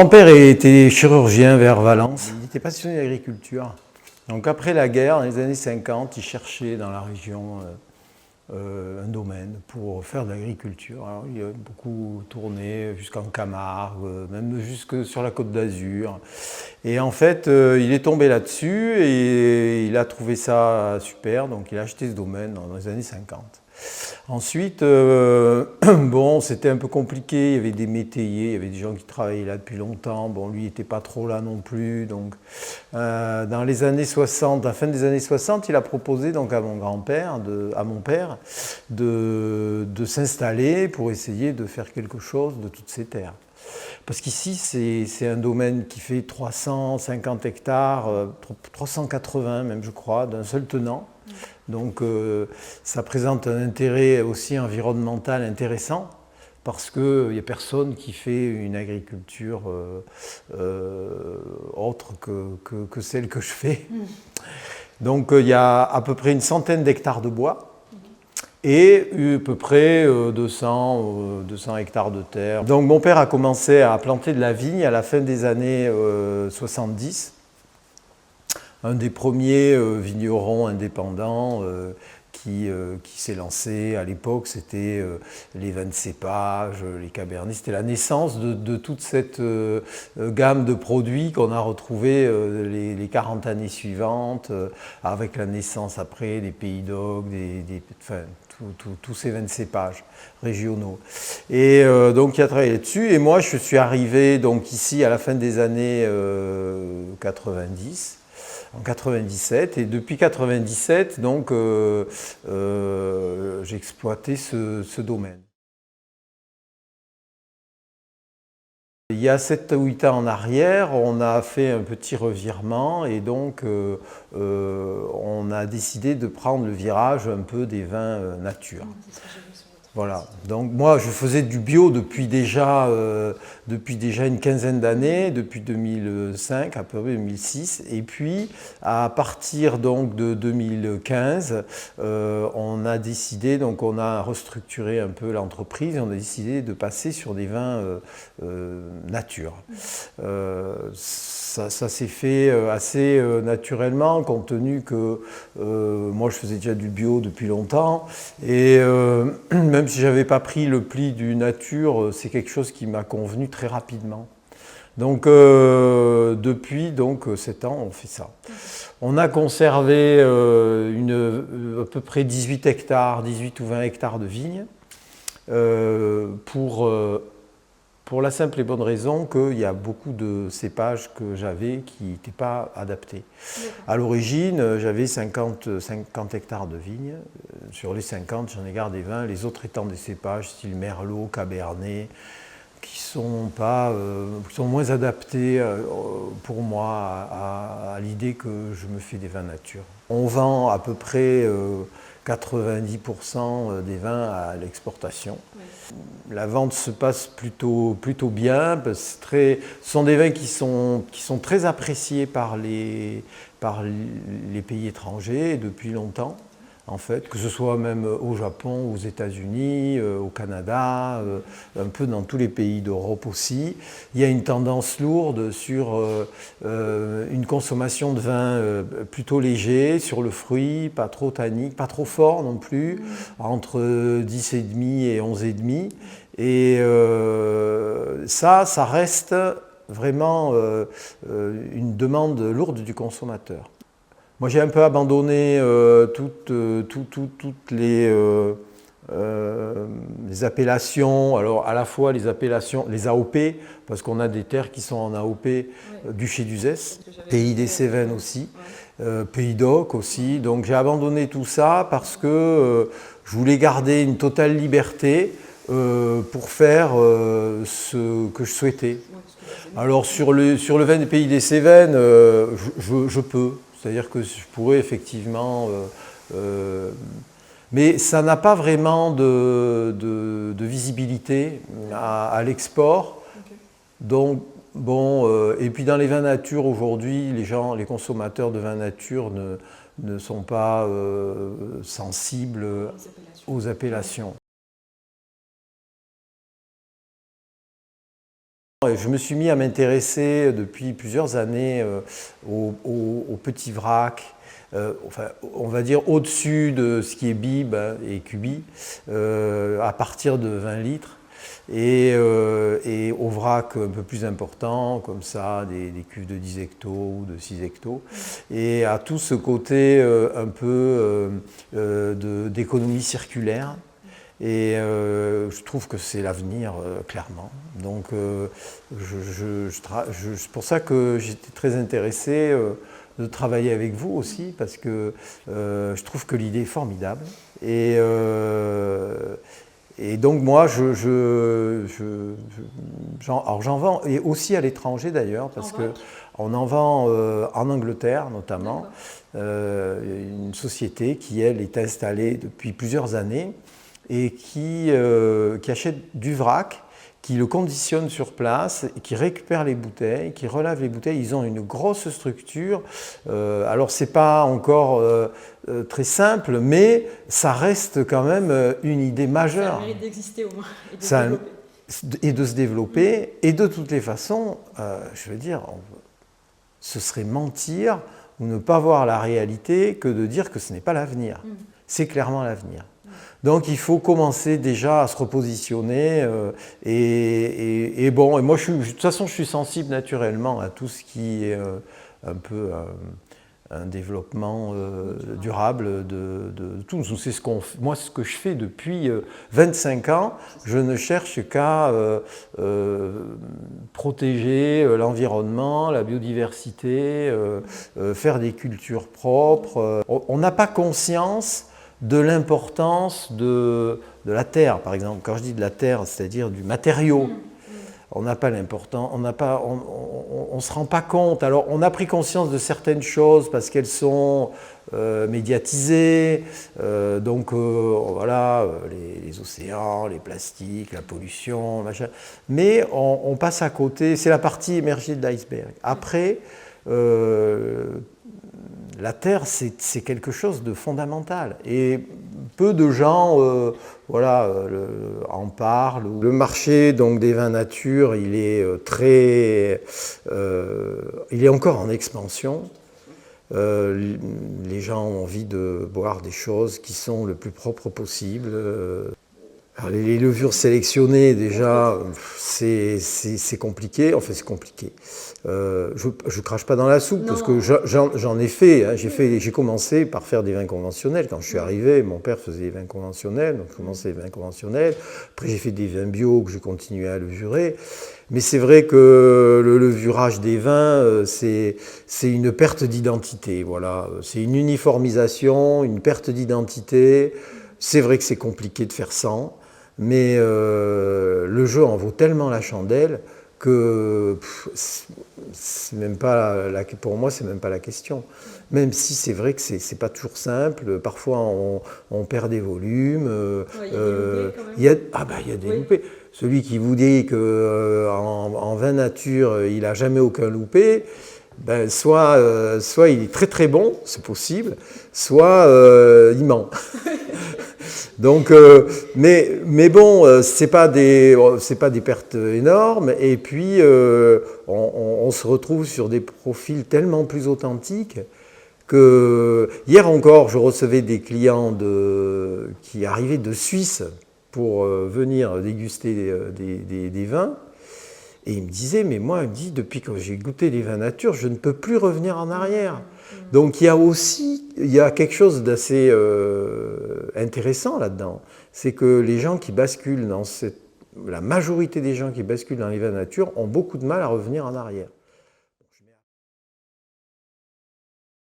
grand-père était chirurgien vers Valence. Il était passionné d'agriculture. Donc après la guerre, dans les années 50, il cherchait dans la région un domaine pour faire de l'agriculture. Alors, il a beaucoup tourné jusqu'en Camargue, même jusque sur la Côte d'Azur. Et en fait, il est tombé là-dessus et il a trouvé ça super, donc il a acheté ce domaine dans les années 50. Ensuite, bon, c'était un peu compliqué, il y avait des métayers, il y avait des gens qui travaillaient là depuis longtemps, bon, lui n'était pas trop là non plus, donc dans les années 60, à la fin des années 60, il a proposé donc à mon grand-père, à mon père, de s'installer pour essayer de faire quelque chose de toutes ces terres. Parce qu'ici, c'est un domaine qui fait 350 hectares, 380 même je crois, d'un seul tenant. Donc ça présente un intérêt aussi environnemental intéressant parce qu'il n'y a personne qui fait une agriculture autre que celle que je fais. Donc il y a à peu près une centaine d'hectares de bois et à peu près 200 hectares de terre. Donc mon père a commencé à planter de la vigne à la fin des années 70. Un des premiers vignerons indépendants qui s'est lancé à l'époque, c'était les vins de cépage, les cabernets. C'était la naissance de toute cette gamme de produits qu'on a retrouvés les 40 années suivantes, avec la naissance après des pays d'Ogde, enfin, tous ces vins de cépage régionaux. Et donc il a travaillé là-dessus. Et moi, je suis arrivé donc ici à la fin des années 90. En 97, et depuis 97, donc, j'ai exploité ce domaine. Il y a 7 ou 8 ans en arrière, on a fait un petit revirement et donc on a décidé de prendre le virage un peu des vins nature. Voilà, donc moi je faisais du bio depuis déjà une quinzaine d'années, depuis 2005, à peu près 2006, et puis à partir donc de 2015, on a décidé, donc on a restructuré un peu l'entreprise et on a décidé de passer sur des vins nature. Ça s'est fait assez naturellement, compte tenu que moi je faisais déjà du bio depuis longtemps, et même si je n'avais pas pris le pli du nature, c'est quelque chose qui m'a convenu très rapidement. Donc depuis donc, 7 ans, on fait ça. On a conservé à peu près 18 hectares, 18 ou 20 hectares de vignes pour la simple et bonne raison qu'il y a beaucoup de cépages que j'avais qui n'étaient pas adaptés. À l'origine, j'avais 50 hectares de vignes. Sur les 50, j'en ai gardé 20, les autres étant des cépages style Merlot, Cabernet, qui sont moins adaptés pour moi à l'idée que je me fais des vins nature. On vend à peu près 90% des vins à l'exportation. Oui. La vente se passe plutôt bien, parce que ce sont des vins qui sont très appréciés par les pays étrangers depuis longtemps. En fait, que ce soit même au Japon, aux États-Unis, au Canada, un peu dans tous les pays d'Europe aussi. Il y a une tendance lourde sur une consommation de vin plutôt léger, sur le fruit, pas trop tannique, pas trop fort non plus, entre 10,5 et 11,5. Et ça reste vraiment une demande lourde du consommateur. Moi, j'ai un peu abandonné toutes les appellations, alors à la fois les appellations, les AOP, parce qu'on a des terres qui sont en AOP, oui. Duché d'Uzès, Pays des Cévennes aussi, ouais. Pays d'Oc aussi. Donc j'ai abandonné tout ça parce que je voulais garder une totale liberté pour faire ce que je souhaitais. Alors sur le vin des Pays des Cévennes, je peux. C'est-à-dire que je pourrais effectivement... mais ça n'a pas vraiment de visibilité à l'export. Okay. Donc, bon, et puis dans les vins nature, aujourd'hui, les consommateurs de vins nature ne sont pas sensibles aux appellations. Je me suis mis à m'intéresser depuis plusieurs années aux petits vracs, enfin, on va dire au-dessus de ce qui est bib et cubi, à partir de 20 litres, et aux vracs un peu plus importants, comme ça, des cuves de 10 hectos ou de 6 hectos, et à tout ce côté un peu d'économie circulaire. Et je trouve que c'est l'avenir, clairement. Donc c'est pour ça que j'étais très intéressé de travailler avec vous aussi, parce que je trouve que l'idée est formidable. Et donc moi, alors j'en vends, et aussi à l'étranger d'ailleurs, parce qu'on en vend en Angleterre notamment, une société qui, elle, est installée depuis plusieurs années, et qui achète du vrac, qui le conditionne sur place, qui récupère les bouteilles, qui relave les bouteilles. Ils ont une grosse structure. Alors, ce n'est pas encore très simple, mais ça reste quand même une idée majeure. Ça mérite d'exister au moins, et de se développer. Et de toutes les façons, je veux dire, ce serait mentir ou ne pas voir la réalité que de dire que ce n'est pas l'avenir. C'est clairement l'avenir. Donc il faut commencer déjà à se repositionner et bon, et moi de toute façon je suis sensible naturellement à tout ce qui est un peu un développement durable de tout. C'est moi ce que je fais depuis 25 ans, je ne cherche qu'à protéger l'environnement, la biodiversité, faire des cultures propres. On n'a pas conscience de l'importance de la terre, par exemple. Quand je dis de la terre, c'est-à-dire du matériau, on n'a pas l'importance, on ne se rend pas compte. Alors, on a pris conscience de certaines choses parce qu'elles sont médiatisées, donc voilà, les océans, les plastiques, la pollution, machin. Mais on passe à côté, c'est la partie émergée de l'iceberg. Après, la terre, c'est quelque chose de fondamental et peu de gens en parlent. Le marché donc, des vins nature, il est il est encore en expansion. Les gens ont envie de boire des choses qui sont le plus propres possible. Alors, les levures sélectionnées, déjà, c'est compliqué. Enfin, c'est compliqué. Je crache pas dans la soupe, parce que j'en ai fait. Hein, j'ai commencé par faire des vins conventionnels. Quand je suis arrivé, mon père faisait des vins conventionnels, donc je commençais les vins conventionnels. Après, j'ai fait des vins bio que j'ai continué à levurer. Mais c'est vrai que le levurage des vins, c'est une perte d'identité. Voilà. C'est une uniformisation, une perte d'identité. C'est vrai que c'est compliqué de faire sans. Mais le jeu en vaut tellement la chandelle que c'est même pas pour moi, c'est même pas la question. Même si c'est vrai que c'est pas toujours simple, parfois on perd des volumes. Il y a des loupés. Celui qui vous dit qu'en vin nature, il n'a jamais aucun loupé, ben, soit il est très très bon, c'est possible, soit il ment. Donc, mais bon, c'est pas des pertes énormes. Et puis, on se retrouve sur des profils tellement plus authentiques que hier encore, je recevais des clients qui arrivaient de Suisse pour venir déguster des vins. Et il me disait, mais moi, depuis que j'ai goûté les vins nature, je ne peux plus revenir en arrière. Donc il y a quelque chose d'assez intéressant là-dedans. C'est que les gens qui basculent la majorité des gens qui basculent dans les vins nature ont beaucoup de mal à revenir en arrière.